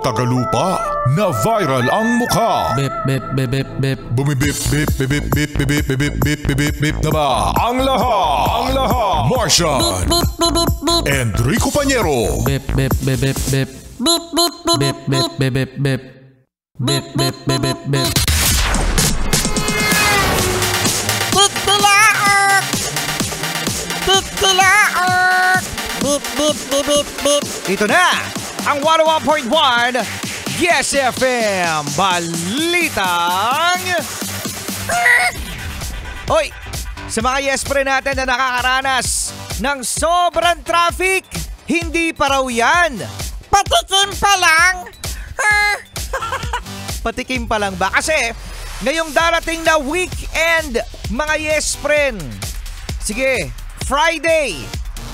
Tagalupa na viral ang mukha. Bip, bip, bip, bip, bip. Bumibip, bip, bip, bip, bip, bip, bip, bip, bip, bip, bip na ba? Ang lahat. Martian. Enrico Pañero. Bip, bip, bip, bip, bip. Bip, bip, bip, bip, bip, bip, bip. Bip, bip, bip, bip, bip. Titilaok! Titilaok! Bip, bip, bip, bip, bip. Ito na ang 101.1 Yes FM Balitang Hoy! Sa mga Yes Pre natin na nakakaranas ng sobrang traffic, hindi pa raw yan. Patikim pa lang? Patikim pa lang ba? Kasi ngayong darating na weekend, mga Yes Friend. Sige, Friday,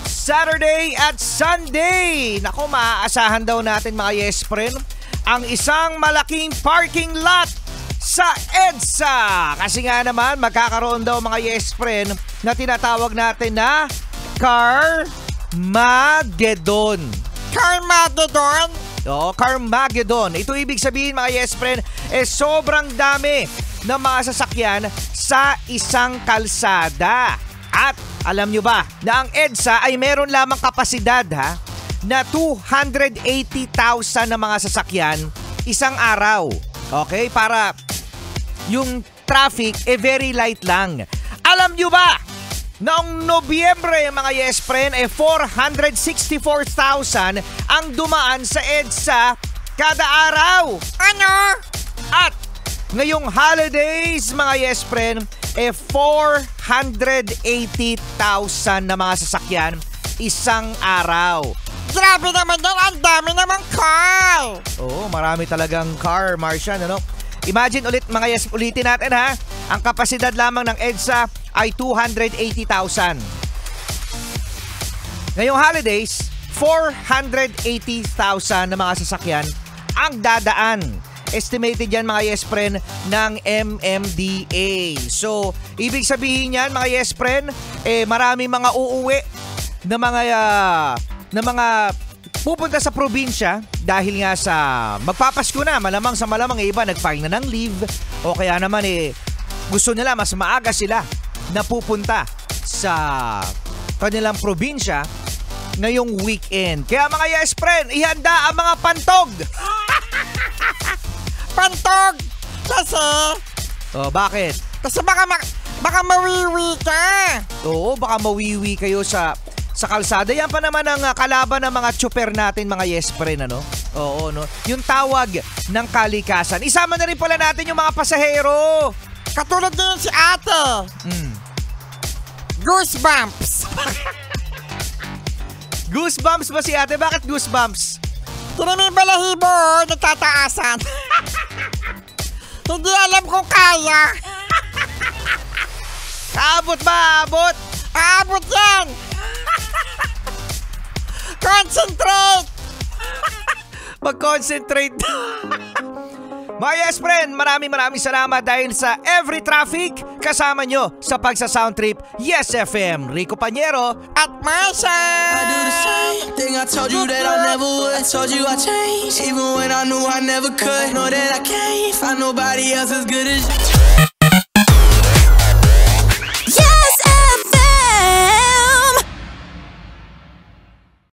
Saturday at Sunday. Naku, maaasahan daw natin mga Yes Friend ang isang malaking parking lot sa EDSA. Kasi nga naman magkakaroon daw mga Yes Friend na tinatawag natin na Carmageddon. Carmageddon? Oo, Carmageddon. Ito ibig sabihin mga Yes Friend, sobrang dami ng mga sasakyan sa isang kalsada. At alam nyo ba na ang EDSA ay meron lamang kapasidad na 280,000 na mga sasakyan isang araw. Okay? Para yung traffic very light lang. Alam nyo ba noong Nobyembre mga Yes Friend 464,000 ang dumaan sa EDSA kada araw. Ano? At ngayong holidays mga Yes Friend 480,000 na mga sasakyan isang araw. Grabe naman yan, ang dami namang car. Oo, marami talagang car, Martian, ano? Imagine ulit mga Yes, ulitin natin ang kapasidad lamang ng EDSA ay 280,000. Ngayong holidays, 480,000 na mga sasakyan ang dadaan. Estimated yan mga Yes Friend ng MMDA. So, ibig sabihin yan mga Yes Friend, marami mga uuwi na mga pupunta sa probinsya dahil nga sa magpapasko na, malamang sa malamang iba nag-file na ng leave o kaya naman gusto nila mas maaga sila na pupunta sa kanilang probinsya ngayong weekend. Kaya mga Yes Friend, ihanda ang mga pantog. Pantog! Kasi... Oh, bakit? Kasi baka mawiwi ka. Oo, baka mawiwi kayo sa kalsada. Yan pa naman ang kalaban ng mga tsuper natin, mga Yes Friend, ano? Oo, no? Yung tawag ng kalikasan. Isama na rin pala natin yung mga pasahero. Katulad din si ate. Goosebumps. Goosebumps ba si ate? Bakit goosebumps? Tinaming balahibo, nagtataasan. Hindi alam kung kaya. Aabot ba? Aabot? Aabot yan. Concentrate. Mag-concentrate. Mga Yes Friend, maraming salamat dahil sa every traffic kasama nyo sa pagsa-sound trip Yes FM. Rico Pañero at Martian. I do the same thing I told you that I never would. Told you I changed, even when I knew I never could. Know that I can't find nobody else as good as you.